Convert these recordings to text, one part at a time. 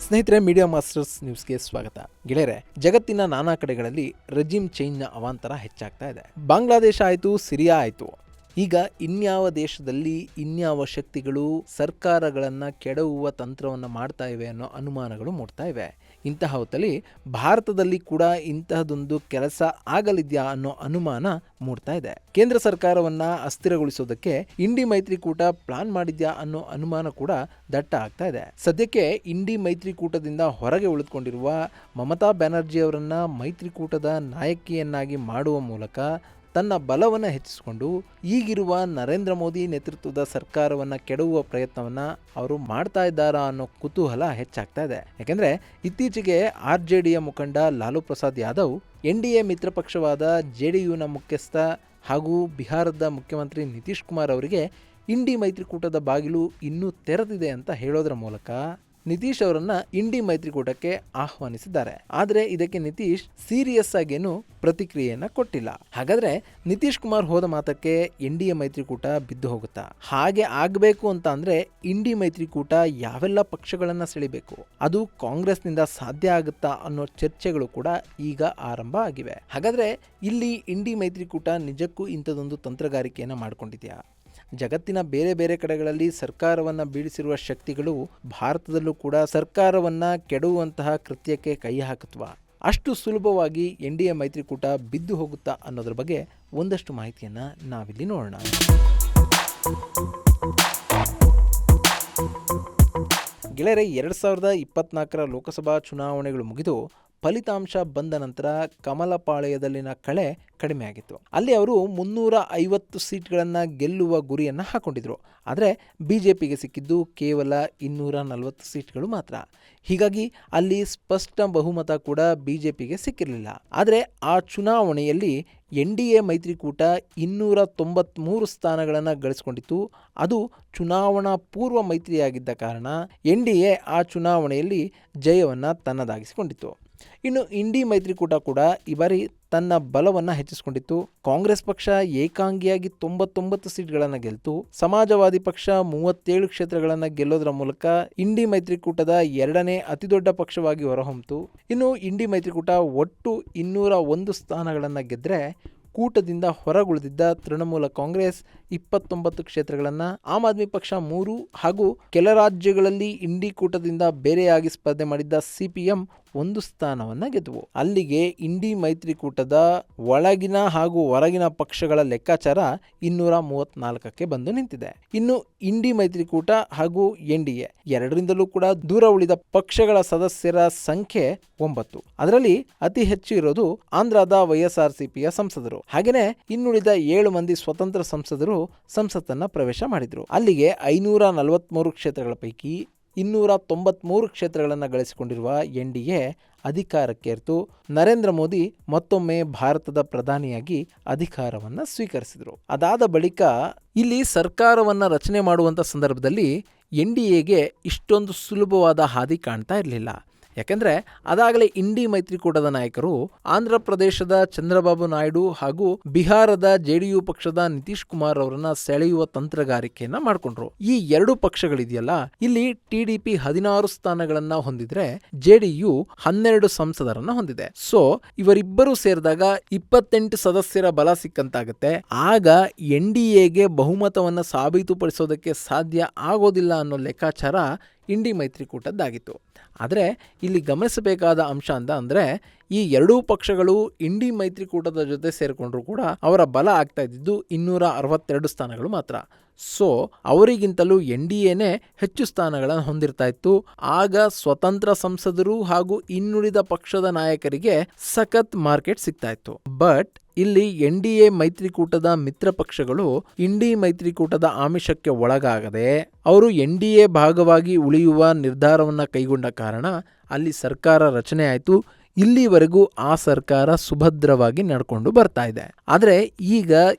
ಸ್ನೇಹಿತರೆ, media masters ನ್ಯೂಸ್ಗೆ ಸ್ವಾಗತ. ಗೆಳೆಯರೆ, ಜಗತ್ತಿನ ನಾನಾ ಕಡೆಗಳಲ್ಲಿ ರೆಜಿಮ್ ಚೇಂಜ್ನ ಅವಾಂತರ ಹೆಚ್ಚಾಗ್ತಾ ಇದೆ. ಬಾಂಗ್ಲಾದೇಶ ಆಯಿತು, ಸಿರಿಯಾ ಆಯಿತು. ಈಗ ಇನ್ಯಾವ ದೇಶದಲ್ಲಿ ಇನ್ಯಾವ ಶಕ್ತಿಗಳು ಸರ್ಕಾರಗಳನ್ನು ಕೆಡವುವ ತಂತ್ರವನ್ನು ಮಾಡ್ತಾ ಇವೆ ಅನ್ನೋ ಅನುಮಾನಗಳು ಮೂಡ್ತಾ ಇವೆ. ಇಂತಹ ಹೊತ್ತಲ್ಲಿ ಭಾರತದಲ್ಲಿ ಕೂಡ ಇಂತಹದೊಂದು ಕೆಲಸ ಆಗಲಿದ್ಯಾ ಅನ್ನೋ ಅನುಮಾನ ಮೂಡ್ತಾ ಇದೆ. ಕೇಂದ್ರ ಸರ್ಕಾರವನ್ನು ಅಸ್ಥಿರಗೊಳಿಸೋದಕ್ಕೆ ಇಂಡಿ ಮೈತ್ರಿಕೂಟ ಪ್ಲಾನ್ ಮಾಡಿದ್ಯಾ ಅನ್ನೋ ಅನುಮಾನ ಕೂಡ ದಟ್ಟ ಆಗ್ತಾ ಇದೆ. ಸದ್ಯಕ್ಕೆ ಇಂಡಿ ಮೈತ್ರಿಕೂಟದಿಂದ ಹೊರಗೆ ಉಳಿದುಕೊಂಡಿರುವ ಮಮತಾ ಬ್ಯಾನರ್ಜಿ ಅವರನ್ನ ಮೈತ್ರಿಕೂಟದ ನಾಯಕಿಯನ್ನಾಗಿ ಮಾಡುವ ಮೂಲಕ ತನ್ನ ಬಲವನ್ನು ಹೆಚ್ಚಿಸಿಕೊಂಡು ಈಗಿರುವ ನರೇಂದ್ರ ಮೋದಿ ನೇತೃತ್ವದ ಸರ್ಕಾರವನ್ನು ಕೆಡವುವ ಪ್ರಯತ್ನವನ್ನು ಅವರು ಮಾಡ್ತಾ ಇದ್ದಾರಾ ಅನ್ನೋ ಕುತೂಹಲ ಹೆಚ್ಚಾಗ್ತಾ ಇದೆ. ಯಾಕೆಂದರೆ ಇತ್ತೀಚೆಗೆ RJDಯ ಮುಖಂಡ ಲಾಲು ಪ್ರಸಾದ್ ಯಾದವ್ NDA ಮಿತ್ರ ಪಕ್ಷವಾದ JDUನ ಮುಖ್ಯಸ್ಥ ಹಾಗೂ ಬಿಹಾರದ ಮುಖ್ಯಮಂತ್ರಿ ನಿತೀಶ್ ಕುಮಾರ್ ಅವರಿಗೆ ಇಂಡಿ ಮೈತ್ರಿಕೂಟದ ಬಾಗಿಲು ಇನ್ನೂ ತೆರೆದಿದೆ ಅಂತ ಹೇಳೋದರ ಮೂಲಕ ನಿತೀಶ್ ಅವರನ್ನ ಇಂಡಿ ಮೈತ್ರಿಕೂಟಕ್ಕೆ ಆಹ್ವಾನಿಸಿದ್ದಾರೆ. ಆದರೆ ಇದಕ್ಕೆ ನಿತೀಶ್ ಸೀರಿಯಸ್ ಆಗೇನು ಪ್ರತಿಕ್ರಿಯೆಯನ್ನ ಕೊಟ್ಟಿಲ್ಲ. ಹಾಗಾದ್ರೆ ನಿತೀಶ್ ಕುಮಾರ್ ಹೋದ ಮಾತಕ್ಕೆ NDA ಮೈತ್ರಿಕೂಟ ಬಿದ್ದು ಹೋಗುತ್ತಾ? ಹಾಗೆ ಆಗಬೇಕು ಅಂತ ಅಂದ್ರೆ ಇಂಡಿ ಮೈತ್ರಿಕೂಟ ಯಾವೆಲ್ಲ ಪಕ್ಷಗಳನ್ನ ಸೆಳಿಬೇಕು, ಅದು ಕಾಂಗ್ರೆಸ್ನಿಂದ ಸಾಧ್ಯ ಆಗುತ್ತಾ ಅನ್ನೋ ಚರ್ಚೆಗಳು ಕೂಡ ಈಗ ಆರಂಭ ಆಗಿವೆ. ಹಾಗಾದ್ರೆ ಇಲ್ಲಿ ಇಂಡಿ ಮೈತ್ರಿಕೂಟ ನಿಜಕ್ಕೂ ಇಂಥದೊಂದು ತಂತ್ರಗಾರಿಕೆಯನ್ನ ಮಾಡ್ಕೊಂಡಿದ್ಯಾ? ಜಗತ್ತಿನ ಬೇರೆ ಬೇರೆ ಕಡೆಗಳಲ್ಲಿ ಸರ್ಕಾರವನ್ನು ಬೀಳಿಸಿರುವ ಶಕ್ತಿಗಳು ಭಾರತದಲ್ಲೂ ಕೂಡ ಸರ್ಕಾರವನ್ನು ಕೆಡುವಂತಹ ಕೃತ್ಯಕ್ಕೆ ಕೈ ಹಾಕುತ್ವಾ? ಅಷ್ಟು ಸುಲಭವಾಗಿ NDA ಮೈತ್ರಿಕೂಟ ಬಿದ್ದು ಹೋಗುತ್ತಾ ಅನ್ನೋದ್ರ ಬಗ್ಗೆ ಒಂದಷ್ಟು ಮಾಹಿತಿಯನ್ನು ನಾವಿಲ್ಲಿ ನೋಡೋಣ. ಗೆಳೆಯರೆ, 2024ರ ಲೋಕಸಭಾ ಚುನಾವಣೆಗಳು ಮುಗಿದು ಫಲಿತಾಂಶ ಬಂದ ನಂತರ ಕಮಲಪಾಳ್ಯದಲ್ಲಿನ ಕಳೆ ಕಡಿಮೆ ಆಗಿತ್ತು. ಅಲ್ಲಿ ಅವರು 350 ಸೀಟ್ಗಳನ್ನು ಗೆಲ್ಲುವ ಗುರಿಯನ್ನು ಹಾಕೊಂಡಿದ್ರು. ಆದರೆ BJPಗೆ ಸಿಕ್ಕಿದ್ದು ಕೇವಲ 240 ಸೀಟ್ಗಳು ಮಾತ್ರ. ಹೀಗಾಗಿ ಅಲ್ಲಿ ಸ್ಪಷ್ಟ ಬಹುಮತ ಕೂಡ BJPಗೆ ಸಿಕ್ಕಿರಲಿಲ್ಲ. ಆದರೆ ಆ ಚುನಾವಣೆಯಲ್ಲಿ NDA ಮೈತ್ರಿಕೂಟ 293 ಸ್ಥಾನಗಳನ್ನು ಗಳಿಸಿಕೊಂಡಿತ್ತು. ಅದು ಚುನಾವಣಾ ಪೂರ್ವ ಮೈತ್ರಿಯಾಗಿದ್ದ ಕಾರಣ NDA ಆ ಚುನಾವಣೆಯಲ್ಲಿ ಜಯವನ್ನು ತನ್ನದಾಗಿಸಿಕೊಂಡಿತ್ತು. ಇನ್ನು ಇಂಡಿ ಮೈತ್ರಿಕೂಟ ಕೂಡ ಈ ಬಾರಿ ತನ್ನ ಬಲವನ್ನು ಹೆಚ್ಚಿಸಿಕೊಂಡಿತ್ತು. ಕಾಂಗ್ರೆಸ್ ಪಕ್ಷ ಏಕಾಂಗಿಯಾಗಿ 99 ಸೀಟ್ಗಳನ್ನು ಗೆಲ್ತು. ಸಮಾಜವಾದಿ ಪಕ್ಷ 37 ಕ್ಷೇತ್ರಗಳನ್ನು ಗೆಲ್ಲೋದ್ರ ಮೂಲಕ ಇಂಡಿ ಮೈತ್ರಿಕೂಟದ ಎರಡನೇ ಅತಿದೊಡ್ಡ ಪಕ್ಷವಾಗಿ ಹೊರಹೊಮ್ಮಿತು. ಇನ್ನು ಇಂಡಿ ಮೈತ್ರಿಕೂಟ ಒಟ್ಟು 201 ಸ್ಥಾನಗಳನ್ನು ಗೆದ್ದರೆ ಕೂಟದಿಂದ ಹೊರಗುಳಿದಿದ್ದ ತೃಣಮೂಲ ಕಾಂಗ್ರೆಸ್ 29 ಕ್ಷೇತ್ರಗಳನ್ನು, ಆಮ್ ಆದ್ಮಿ ಪಕ್ಷ 3 ಹಾಗೂ ಕೆಲ ರಾಜ್ಯಗಳಲ್ಲಿ ಇಂಡಿ ಕೂಟದಿಂದ ಬೇರೆಯಾಗಿ ಸ್ಪರ್ಧೆ ಮಾಡಿದ್ದ CPM 1 ಸ್ಥಾನವನ್ನು ಗೆದ್ದುವು. ಅಲ್ಲಿಗೆ ಇಂಡಿ ಮೈತ್ರಿಕೂಟದ ಒಳಗಿನ ಹಾಗೂ ಹೊರಗಿನ ಪಕ್ಷಗಳ ಲೆಕ್ಕಾಚಾರ 234ಕ್ಕೆ ಬಂದು ನಿಂತಿದೆ. ಇನ್ನು ಇಂಡಿ ಮೈತ್ರಿಕೂಟ ಹಾಗೂ NDA ಎರಡರಿಂದಲೂ ಕೂಡ ದೂರ ಉಳಿದ ಪಕ್ಷಗಳ ಸದಸ್ಯರ ಸಂಖ್ಯೆ 9. ಅದರಲ್ಲಿ ಅತಿ ಹೆಚ್ಚು ಇರೋದು ಆಂಧ್ರದ YSRCPಯ ಸಂಸದರು. ಹಾಗೆಯೇ ಇನ್ನುಳಿದ 7 ಮಂದಿ ಸ್ವತಂತ್ರ ಸಂಸದರು ಸಂಸತ್ತನ್ನ ಪ್ರವೇಶ ಮಾಡಿದ್ರು. ಅಲ್ಲಿಗೆ 543 ಕ್ಷೇತ್ರಗಳ ಪೈಕಿ 293 ಕ್ಷೇತ್ರಗಳನ್ನು ಗಳಿಸಿಕೊಂಡಿರುವ NDA ಅಧಿಕಾರಕ್ಕೇರ್ತು. ನರೇಂದ್ರ ಮೋದಿ ಮತ್ತೊಮ್ಮೆ ಭಾರತದ ಪ್ರಧಾನಿಯಾಗಿ ಅಧಿಕಾರವನ್ನು ಸ್ವೀಕರಿಸಿದರು. ಅದಾದ ಬಳಿಕ ಇಲ್ಲಿ ಸರ್ಕಾರವನ್ನು ರಚನೆ ಮಾಡುವಂಥ ಸಂದರ್ಭದಲ್ಲಿ NDAಗೆ ಇಷ್ಟೊಂದು ಸುಲಭವಾದ ಹಾದಿ ಕಾಣ್ತಾ ಇರಲಿಲ್ಲ. ಯಾಕೆಂದರೆ ಅದಾಗಲೇ ಇಂಡಿ ಮೈತ್ರಿಕೂಟದ ನಾಯಕರು ಆಂಧ್ರ ಪ್ರದೇಶದ ಚಂದ್ರಬಾಬು ನಾಯ್ಡು ಹಾಗೂ ಬಿಹಾರದ JDU ಪಕ್ಷದ ನಿತೀಶ್ ಕುಮಾರ್ ಅವರನ್ನ ಸೆಳೆಯುವ ತಂತ್ರಗಾರಿಕೆಯನ್ನ ಮಾಡಿಕೊಂಡ್ರು. ಈ ಎರಡು ಪಕ್ಷಗಳಿದೆಯಲ್ಲ, ಇಲ್ಲಿ TDP 16 ಸ್ಥಾನಗಳನ್ನ ಹೊಂದಿದ್ರೆ JDU 12 ಸಂಸದರನ್ನ ಹೊಂದಿದೆ. ಸೊ ಇವರಿಬ್ಬರು ಸೇರಿದಾಗ 28 ಸದಸ್ಯರ ಬಲ ಸಿಕ್ಕಂತಾಗುತ್ತೆ. ಆಗ NDAಗೆ ಬಹುಮತವನ್ನು ಸಾಬೀತುಪಡಿಸೋದಕ್ಕೆ ಸಾಧ್ಯ ಆಗೋದಿಲ್ಲ ಅನ್ನೋ ಲೆಕ್ಕಾಚಾರ ಇಂಡಿ ಮೈತ್ರಿಕೂಟದ್ದಾಗಿತ್ತು. ಆದರೆ ಇಲ್ಲಿ ಗಮನಿಸಬೇಕಾದ ಅಂಶ ಅಂದರೆ ಈ ಎರಡೂ ಪಕ್ಷಗಳು ಇಂಡಿ ಮೈತ್ರಿಕೂಟದ ಜೊತೆ ಸೇರಿಕೊಂಡ್ರು ಕೂಡ ಅವರ ಬಲ ಆಗ್ತಾ ಇದ್ದಿದ್ದು 262 ಸ್ಥಾನಗಳು ಮಾತ್ರ. ಸೊ ಅವರಿಗಿಂತಲೂ NDAನೇ ಹೆಚ್ಚು ಸ್ಥಾನಗಳನ್ನು ಹೊಂದಿರ್ತಾ ಇತ್ತು. ಆಗ ಸ್ವತಂತ್ರ ಸಂಸದರು ಹಾಗೂ ಇನ್ನುಳಿದ ಪಕ್ಷದ ನಾಯಕರಿಗೆ ಸಖತ್ ಮಾರ್ಕೆಟ್ ಸಿಗ್ತಾ ಇತ್ತು. ಬಟ್ ಇಲ್ಲಿ NDA ಮೈತ್ರಿಕೂಟದ ಮಿತ್ರ ಪಕ್ಷಗಳು ಇಂಡಿ ಮೈತ್ರಿಕೂಟದ ಆಮಿಷಕ್ಕೆ ಒಳಗಾಗದೆ ಅವರು NDA ಭಾಗವಾಗಿ ಉಳಿಯುವ ನಿರ್ಧಾರವನ್ನು ಕೈಗೊಂಡ ಕಾರಣ ಅಲ್ಲಿ ಸರ್ಕಾರ ರಚನೆ ಆಯಿತು. ಇಲ್ಲಿವರೆಗೂ ಆ ಸರ್ಕಾರ ಸುಭದ್ರವಾಗಿ ನಡ್ಕೊಂಡು ಬರ್ತಾ ಇದೆ. ಆದರೆ ಈಗ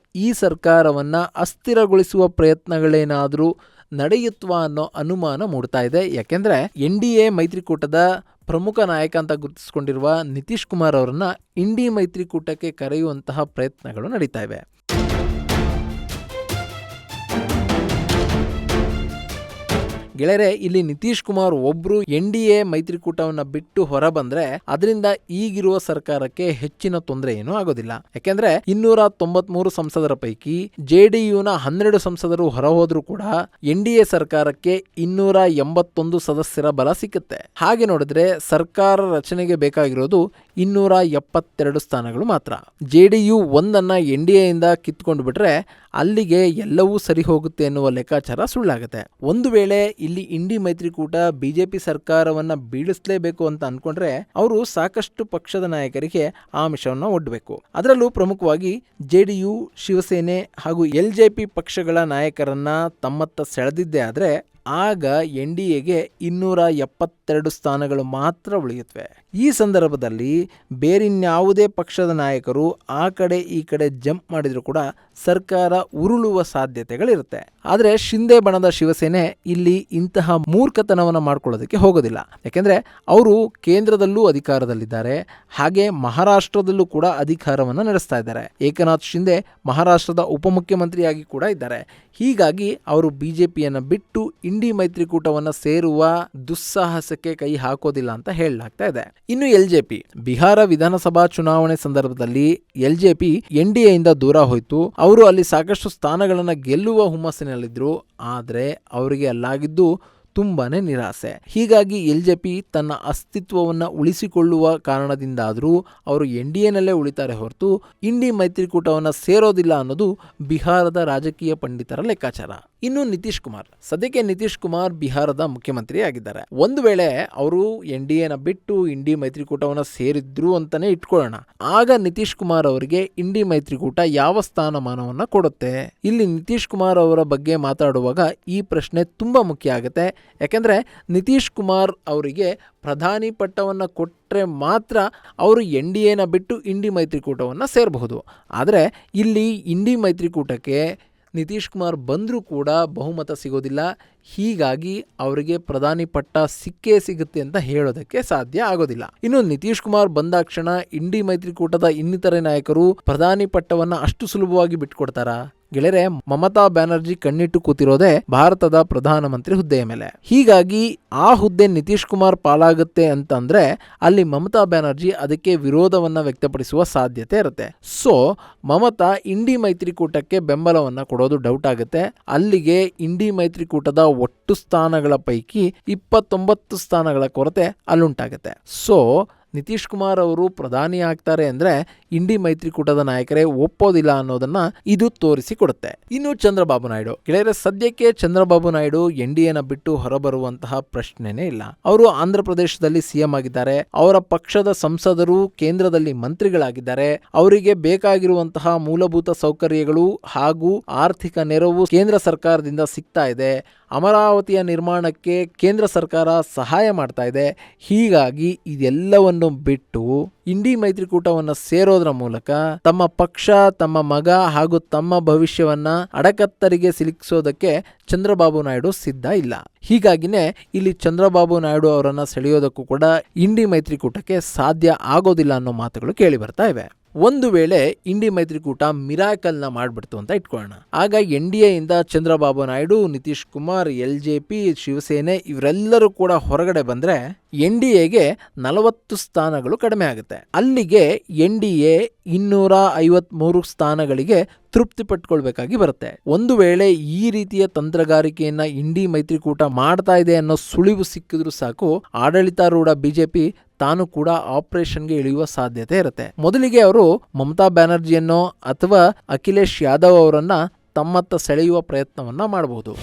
ಈ ಸರ್ಕಾರವನ್ನ ಅಸ್ಥಿರಗೊಳಿಸುವ ಪ್ರಯತ್ನಗಳೇನಾದರೂ ನಡೆಯುತ್ವಾ ಅನ್ನೋ ಅನುಮಾನ ಮೂಡ್ತಾ ಇದೆ. ಯಾಕೆಂದ್ರೆ NDA ಮೈತ್ರಿಕೂಟದ ಪ್ರಮುಖ ನಾಯಕ ಅಂತ ಗುರುತಿಸಿಕೊಂಡಿರುವ ನಿತೀಶ್ ಕುಮಾರ್ ಅವರನ್ನ ಇಂಡಿ ಮೈತ್ರಿಕೂಟಕ್ಕೆ ಕರೆಯುವಂತಹ ಪ್ರಯತ್ನಗಳು ನಡೀತಾ ಇವೆ. ಗೆಳೆಯರೆ, ಇಲ್ಲಿ ನಿತೀಶ್ ಕುಮಾರ್ ಒಬ್ರು NDA ಮೈತ್ರಿಕೂಟವನ್ನ ಬಿಟ್ಟು ಹೊರ ಬಂದ್ರೆ ಅದರಿಂದ ಈಗಿರುವ ಸರ್ಕಾರಕ್ಕೆ ಹೆಚ್ಚಿನ ತೊಂದರೆ ಏನೂ ಆಗೋದಿಲ್ಲ. ಯಾಕೆಂದ್ರೆ 293 ಸಂಸದರ ಪೈಕಿ JDUನ 12 ಸಂಸದರು ಹೊರ ಹೋದ್ರೂ ಕೂಡ NDA ಸರ್ಕಾರಕ್ಕೆ 281 ಸದಸ್ಯರ ಬಲ ಸಿಕ್ಕುತ್ತೆ. ಹಾಗೆ ನೋಡಿದ್ರೆ ಸರ್ಕಾರ ರಚನೆಗೆ ಬೇಕಾಗಿರೋದು 272 ಸ್ಥಾನಗಳು ಮಾತ್ರ. JDU ಒಂದನ್ನ NDA ಇಂದ ಕಿತ್ಕೊಂಡು ಬಿಟ್ರೆ ಅಲ್ಲಿಗೆ ಎಲ್ಲವೂ ಸರಿ ಹೋಗುತ್ತೆ ಎನ್ನುವ ಲೆಕ್ಕಾಚಾರ ಸುಳ್ಳಾಗುತ್ತೆ. ಒಂದು ವೇಳೆ ಇಲ್ಲಿ ಇಂಡಿ ಮೈತ್ರಿಕೂಟ ಬಿಜೆಪಿ ಸರ್ಕಾರವನ್ನ ಬೀಳಿಸಲೇಬೇಕು ಅಂತ ಅನ್ಕೊಂಡ್ರೆ ಅವರು ಸಾಕಷ್ಟು ಪಕ್ಷದ ನಾಯಕರಿಗೆ ಆಮಿಷವನ್ನು ಒಡ್ಡಬೇಕು. ಅದರಲ್ಲೂ ಪ್ರಮುಖವಾಗಿ JDU, ಶಿವಸೇನೆ ಹಾಗೂ LJP ಪಕ್ಷಗಳ ನಾಯಕರನ್ನ ತಮ್ಮತ್ತ ಸೆಳೆದಿದ್ದೇ ಆದ್ರೆ ಆಗ NDAಗೆ 272 ಸ್ಥಾನಗಳು ಮಾತ್ರ ಉಳಿಯುತ್ತವೆ. ಈ ಸಂದರ್ಭದಲ್ಲಿ ಬೇರಿನ್ಯಾವುದೇ ಪಕ್ಷದ ನಾಯಕರು ಆ ಕಡೆ ಈ ಕಡೆ ಜಂಪ್ ಮಾಡಿದ್ರು ಕೂಡ ಸರ್ಕಾರ ಉರುಳುವ ಸಾಧ್ಯತೆಗಳಿರುತ್ತೆ. ಆದರೆ ಶಿಂದೆ ಬಣದ ಶಿವಸೇನೆ ಇಲ್ಲಿ ಇಂತಹ ಮೂರ್ಖತನವನ್ನು ಮಾಡ್ಕೊಳ್ಳೋದಕ್ಕೆ ಹೋಗೋದಿಲ್ಲ. ಯಾಕೆಂದ್ರೆ ಅವರು ಕೇಂದ್ರದಲ್ಲೂ ಅಧಿಕಾರದಲ್ಲಿದ್ದಾರೆ, ಹಾಗೆ ಮಹಾರಾಷ್ಟ್ರದಲ್ಲೂ ಕೂಡ ಅಧಿಕಾರವನ್ನು ನಡೆಸ್ತಾ ಇದ್ದಾರೆ. ಏಕನಾಥ್ ಶಿಂದೆ ಮಹಾರಾಷ್ಟ್ರದ ಉಪಮುಖ್ಯಮಂತ್ರಿಯಾಗಿ ಕೂಡ ಇದ್ದಾರೆ. ಹೀಗಾಗಿ ಅವರು ಬಿಜೆಪಿಯನ್ನು ಬಿಟ್ಟು ಇಂಡಿ ಮೈತ್ರಿಕೂಟವನ್ನು ಸೇರುವ ದುಸ್ಸಾಹಸಕ್ಕೆ ಕೈ ಹಾಕೋದಿಲ್ಲ ಅಂತ ಹೇಳಲಾಗ್ತಾ ಇದೆ. ಇನ್ನು LJP ಬಿಹಾರ ವಿಧಾನಸಭಾ ಚುನಾವಣೆ ಸಂದರ್ಭದಲ್ಲಿ LJP NDA ಇಂದ ದೂರ ಹೋಯಿತು. ಅವರು ಅಲ್ಲಿ ಸಾಕಷ್ಟು ಸ್ಥಾನಗಳನ್ನು ಗೆಲ್ಲುವ ಹುಮ್ಮಸ್ಸಿನಲ್ಲಿದ್ದರು. ಆದರೆ ಅವರಿಗೆ ಅಲ್ಲಾಗಿದ್ದು ತುಂಬಾನೇ ನಿರಾಸೆ. ಹೀಗಾಗಿ LJP ತನ್ನ ಅಸ್ತಿತ್ವವನ್ನು ಉಳಿಸಿಕೊಳ್ಳುವ ಕಾರಣದಿಂದಾದರೂ ಅವರು NDAನಲ್ಲೇ ಉಳಿತಾರೆ ಹೊರತು ಇಂಡಿ ಮೈತ್ರಿಕೂಟವನ್ನು ಸೇರೋದಿಲ್ಲ ಅನ್ನೋದು ಬಿಹಾರದ ರಾಜಕೀಯ ಪಂಡಿತರ ಲೆಕ್ಕಾಚಾರ. ಇನ್ನು ನಿತೀಶ್ ಕುಮಾರ್, ಸದ್ಯಕ್ಕೆ ನಿತೀಶ್ ಕುಮಾರ್ ಬಿಹಾರದ ಮುಖ್ಯಮಂತ್ರಿ ಆಗಿದ್ದಾರೆ. ಒಂದು ವೇಳೆ ಅವರು NDAನ ಬಿಟ್ಟು ಇಂಡಿ ಮೈತ್ರಿಕೂಟವನ್ನು ಸೇರಿದ್ರು ಅಂತಾನೆ ಇಟ್ಕೊಳ್ಳೋಣ, ಆಗ ನಿತೀಶ್ ಕುಮಾರ್ ಅವರಿಗೆ ಇಂಡಿ ಮೈತ್ರಿಕೂಟ ಯಾವ ಸ್ಥಾನಮಾನವನ್ನು ಕೊಡುತ್ತೆ? ಇಲ್ಲಿ ನಿತೀಶ್ ಕುಮಾರ್ ಅವರ ಬಗ್ಗೆ ಮಾತಾಡುವಾಗ ಈ ಪ್ರಶ್ನೆ ತುಂಬಾ ಮುಖ್ಯ ಆಗುತ್ತೆ. ಯಾಕೆಂದ್ರೆ ನಿತೀಶ್ ಕುಮಾರ್ ಅವರಿಗೆ ಪ್ರಧಾನಿ ಪಟ್ಟವನ್ನು ಕೊಟ್ಟರೆ ಮಾತ್ರ ಅವರು NDAನ ಬಿಟ್ಟು ಇಂಡಿ ಮೈತ್ರಿಕೂಟವನ್ನು ಸೇರಬಹುದು. ಆದರೆ ಇಲ್ಲಿ ಇಂಡಿ ಮೈತ್ರಿಕೂಟಕ್ಕೆ ನಿತೀಶ್ ಕುಮಾರ್ ಬಂದರೂ ಕೂಡ ಬಹುಮತ ಸಿಗೋದಿಲ್ಲ. ಹೀಗಾಗಿ ಅವರಿಗೆ ಪ್ರಧಾನಿ ಪಟ್ಟ ಸಿಕ್ಕೇ ಸಿಗುತ್ತೆ ಅಂತ ಹೇಳೋದಕ್ಕೆ ಸಾಧ್ಯ ಆಗೋದಿಲ್ಲ. ಇನ್ನು ನಿತೀಶ್ ಕುಮಾರ್ ಬಂದಾಕ್ಷಣ ಇಂಡಿ ಮೈತ್ರಿಕೂಟದ ಇನ್ನಿತರೆ ನಾಯಕರು ಪ್ರಧಾನಿ ಪಟ್ಟವನ್ನು ಅಷ್ಟು ಸುಲಭವಾಗಿ ಬಿಟ್ಕೊಡ್ತಾರಾ? ಗೆಳೆಯರೆ, ಮಮತಾ ಬ್ಯಾನರ್ಜಿ ಕಣ್ಣಿಟ್ಟು ಕೂತಿರೋದೇ ಭಾರತದ ಪ್ರಧಾನಮಂತ್ರಿ ಹುದ್ದೆಯ ಮೇಲೆ. ಹೀಗಾಗಿ ಆ ಹುದ್ದೆ ನಿತೀಶ್ ಕುಮಾರ್ ಪಾಲಾಗುತ್ತೆ ಅಂತಂದ್ರೆ ಅಲ್ಲಿ ಮಮತಾ ಬ್ಯಾನರ್ಜಿ ಅದಕ್ಕೆ ವಿರೋಧವನ್ನ ವ್ಯಕ್ತಪಡಿಸುವ ಸಾಧ್ಯತೆ ಇರುತ್ತೆ. ಸೊ ಮಮತಾ ಇಂಡಿ ಮೈತ್ರಿಕೂಟಕ್ಕೆ ಬೆಂಬಲವನ್ನ ಕೊಡೋದು ಡೌಟ್ ಆಗುತ್ತೆ. ಅಲ್ಲಿಗೆ ಇಂಡಿ ಮೈತ್ರಿಕೂಟದ ಒಟ್ಟು ಸ್ಥಾನಗಳ ಪೈಕಿ 29 ಸ್ಥಾನಗಳ ಕೊರತೆ ಅಲ್ಲುಂಟಾಗುತ್ತೆ. ಸೊ ನಿತೀಶ್ ಕುಮಾರ್ ಅವರು ಪ್ರಧಾನಿ ಆಗ್ತಾರೆ ಅಂದ್ರೆ ಇಂಡಿ ಮೈತ್ರಿಕೂಟದ ನಾಯಕರೇ ಒಪ್ಪೋದಿಲ್ಲ ಅನ್ನೋದನ್ನ ಇದು ತೋರಿಸಿಕೊಡುತ್ತೆ. ಇನ್ನು ಚಂದ್ರಬಾಬು ನಾಯ್ಡು, ಗೆಳೆಯರೆ, ಸದ್ಯಕ್ಕೆ ಚಂದ್ರಬಾಬು ನಾಯ್ಡು NDAನ ಬಿಟ್ಟು ಹೊರಬರುವಂತಹ ಪ್ರಶ್ನೆನೇ ಇಲ್ಲ. ಅವರು ಆಂಧ್ರ ಪ್ರದೇಶದಲ್ಲಿ CM ಆಗಿದ್ದಾರೆ. ಅವರ ಪಕ್ಷದ ಸಂಸದರು ಕೇಂದ್ರದಲ್ಲಿ ಮಂತ್ರಿಗಳಾಗಿದ್ದಾರೆ. ಅವರಿಗೆ ಬೇಕಾಗಿರುವಂತಹ ಮೂಲಭೂತ ಸೌಕರ್ಯಗಳು ಹಾಗೂ ಆರ್ಥಿಕ ನೆರವು ಕೇಂದ್ರ ಸರ್ಕಾರದಿಂದ ಸಿಗ್ತಾ ಇದೆ. ಅಮರಾವತಿಯ ನಿರ್ಮಾಣಕ್ಕೆ ಕೇಂದ್ರ ಸರ್ಕಾರ ಸಹಾಯ ಮಾಡ್ತಾ ಇದೆ. ಹೀಗಾಗಿ ಇದೆಲ್ಲವನ್ನು ಬಿಟ್ಟು ಇಂಡಿ ಮೈತ್ರಿಕೂಟವನ್ನು ಸೇರೋದ್ರ ಮೂಲಕ ತಮ್ಮ ಪಕ್ಷ, ತಮ್ಮ ಮಗ ಹಾಗೂ ತಮ್ಮ ಭವಿಷ್ಯವನ್ನ ಅಡಕತ್ತರಿಗೆ ಸಿಲುಕಿಸೋದಕ್ಕೆ ಚಂದ್ರಬಾಬು ನಾಯ್ಡು ಸಿದ್ಧ ಇಲ್ಲ. ಹೀಗಾಗಿನೇ ಇಲ್ಲಿ ಚಂದ್ರಬಾಬು ನಾಯ್ಡು ಅವರನ್ನ ಸೆಳೆಯೋದಕ್ಕೂ ಕೂಡ ಇಂಡಿ ಮೈತ್ರಿಕೂಟಕ್ಕೆ ಸಾಧ್ಯ ಆಗೋದಿಲ್ಲ ಅನ್ನೋ ಮಾತುಗಳು ಕೇಳಿ ಬರ್ತಾ ಇವೆ. ಒಂದು ವೇಳೆ ಇಂಡಿ ಮೈತ್ರಿಕೂಟ ಮಿರಾಕಲ್ನ ಮಾಡ್ಬಿಡ್ತು ಅಂತ ಇಟ್ಕೊಳ್ಳೋಣ, ಆಗ NDA ಇಂದ ಚಂದ್ರಬಾಬು ನಾಯ್ಡು, ನಿತೀಶ್ ಕುಮಾರ್, LJP, ಶಿವಸೇನೆ ಇವರೆಲ್ಲರೂ ಕೂಡ ಹೊರಗಡೆ ಬಂದ್ರೆ NDAಗೆ 40 ಸ್ಥಾನಗಳು ಕಡಿಮೆ ಆಗುತ್ತೆ. ಅಲ್ಲಿಗೆ NDA 253 ಸ್ಥಾನಗಳಿಗೆ ತೃಪ್ತಿ ಪಟ್ಕೊಳ್ಬೇಕಾಗಿ ಬರುತ್ತೆ. ಒಂದು ವೇಳೆ ಈ ರೀತಿಯ ತಂತ್ರಗಾರಿಕೆಯನ್ನ ಇಂಡಿ ಮೈತ್ರಿಕೂಟ ಮಾಡ್ತಾ ಇದೆ ಅನ್ನೋ ಸುಳಿವು ಸಿಕ್ಕಿದ್ರು ಸಾಕು, ಆಡಳಿತಾರೂಢ ಬಿಜೆಪಿ ತಾನು ಕೂಡ ಆಪರೇಷನ್ಗೆ ಇಳಿಯುವ ಸಾಧ್ಯತೆ ಇರುತ್ತೆ. ಮೊದಲಿಗೆ ಅವರು ಮಮತಾ ಬ್ಯಾನರ್ಜಿಯನ್ನೋ ಅಥವಾ ಅಖಿಲೇಶ್ ಯಾದವ್ ಅವರನ್ನ ತಮ್ಮತ್ತ ಸೆಳೆಯುವ ಪ್ರಯತ್ನವನ್ನ ಮಾಡಬಹುದು.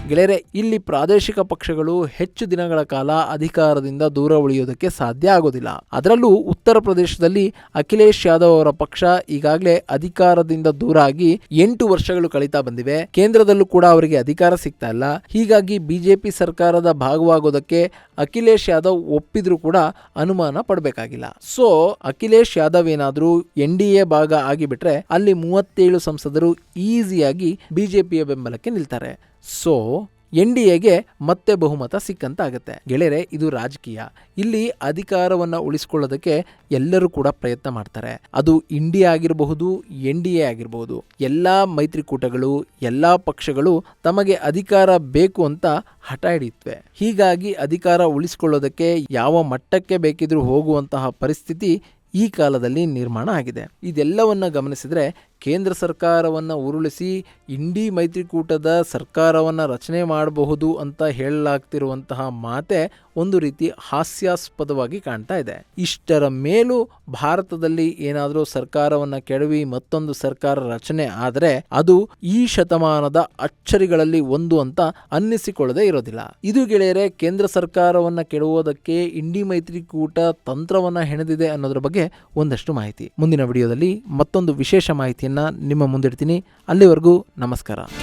ಗೆಳೆಯರೆ, ಇಲ್ಲಿ ಪ್ರಾದೇಶಿಕ ಪಕ್ಷಗಳು ಹೆಚ್ಚು ದಿನಗಳ ಕಾಲ ಅಧಿಕಾರದಿಂದ ದೂರ ಉಳಿಯೋದಕ್ಕೆ ಸಾಧ್ಯ ಆಗೋದಿಲ್ಲ. ಅದರಲ್ಲೂ ಉತ್ತರ ಪ್ರದೇಶದಲ್ಲಿ ಅಖಿಲೇಶ್ ಯಾದವ್ ಅವರ ಪಕ್ಷ ಈಗಾಗಲೇ ಅಧಿಕಾರದಿಂದ ದೂರ ಆಗಿ 8 ವರ್ಷಗಳು ಕಳೀತಾ ಬಂದಿವೆ. ಕೇಂದ್ರದಲ್ಲೂ ಕೂಡ ಅವರಿಗೆ ಅಧಿಕಾರ ಸಿಗ್ತಾ ಇಲ್ಲ. ಹೀಗಾಗಿ ಬಿಜೆಪಿ ಸರ್ಕಾರದ ಭಾಗವಾಗೋದಕ್ಕೆ ಅಖಿಲೇಶ್ ಯಾದವ್ ಒಪ್ಪಿದ್ರೂ ಕೂಡ ಅನುಮಾನ ಪಡಬೇಕಾಗಿಲ್ಲ. ಸೊ ಅಖಿಲೇಶ್ ಯಾದವ್ ಏನಾದ್ರೂ NDA ಭಾಗ ಆಗಿಬಿಟ್ರೆ ಅಲ್ಲಿ 37 ಸಂಸದರು ಈಸಿಯಾಗಿ ಬಿಜೆಪಿಯ ಬೆಂಬಲಕ್ಕೆ ನಿಲ್ತಾರೆ. ಸೊ NDAಗೆ ಮತ್ತೆ ಬಹುಮತ ಸಿಕ್ಕಂತಾಗುತ್ತೆ. ಗೆಳೆಯರೆ, ಇದು ರಾಜಕೀಯ. ಇಲ್ಲಿ ಅಧಿಕಾರವನ್ನು ಉಳಿಸಿಕೊಳ್ಳೋದಕ್ಕೆ ಎಲ್ಲರೂ ಕೂಡ ಪ್ರಯತ್ನ ಮಾಡ್ತಾರೆ. ಅದು ಇಂಡಿಯಾ ಆಗಿರಬಹುದು, NDA ಆಗಿರಬಹುದು. ಎಲ್ಲ ಮೈತ್ರಿಕೂಟಗಳು, ಎಲ್ಲ ಪಕ್ಷಗಳು ತಮಗೆ ಅಧಿಕಾರ ಬೇಕು ಅಂತ ಹಠ ಹಿಡಿಯುತ್ತವೆ. ಹೀಗಾಗಿ ಅಧಿಕಾರ ಉಳಿಸಿಕೊಳ್ಳೋದಕ್ಕೆ ಯಾವ ಮಟ್ಟಕ್ಕೆ ಬೇಕಿದ್ರೂ ಹೋಗುವಂತಹ ಪರಿಸ್ಥಿತಿ ಈ ಕಾಲದಲ್ಲಿ ನಿರ್ಮಾಣ ಆಗಿದೆ. ಇದೆಲ್ಲವನ್ನ ಗಮನಿಸಿದರೆ ಕೇಂದ್ರ ಸರ್ಕಾರವನ್ನು ಉರುಳಿಸಿ ಇಂಡಿ ಮೈತ್ರಿಕೂಟದ ಸರ್ಕಾರವನ್ನು ರಚನೆ ಮಾಡಬಹುದು ಅಂತ ಹೇಳಲಾಗ್ತಿರುವಂತಹ ಮಾತೆ ಒಂದು ರೀತಿ ಹಾಸ್ಯಾಸ್ಪದವಾಗಿ ಕಾಣ್ತಾ ಇದೆ. ಇಷ್ಟರ ಮೇಲೂ ಭಾರತದಲ್ಲಿ ಏನಾದರೂ ಸರ್ಕಾರವನ್ನು ಕೆಡವಿ ಮತ್ತೊಂದು ಸರ್ಕಾರ ರಚನೆ ಆದರೆ ಅದು ಈ ಶತಮಾನದ ಅಚ್ಚರಿಗಳಲ್ಲಿ ಒಂದು ಅಂತ ಅನ್ನಿಸಿಕೊಳ್ಳದೆ ಇರೋದಿಲ್ಲ. ಇದು ಗೆಳೆಯರೆ, ಕೇಂದ್ರ ಸರ್ಕಾರವನ್ನು ಕೆಡವೋದಕ್ಕೆ ಇಂಡಿ ಮೈತ್ರಿಕೂಟ ತಂತ್ರವನ್ನು ಹೆಣೆದಿದೆ ಅನ್ನೋದ್ರ ಬಗ್ಗೆ ಒಂದಷ್ಟು ಮಾಹಿತಿ. ಮುಂದಿನ ವಿಡಿಯೋದಲ್ಲಿ ಮತ್ತೊಂದು ವಿಶೇಷ ಮಾಹಿತಿಯನ್ನು ನಿಮ್ಮ ಮುಂದಿಡ್ತೀನಿ. ಅಲ್ಲಿವರೆಗೂ ನಮಸ್ಕಾರ.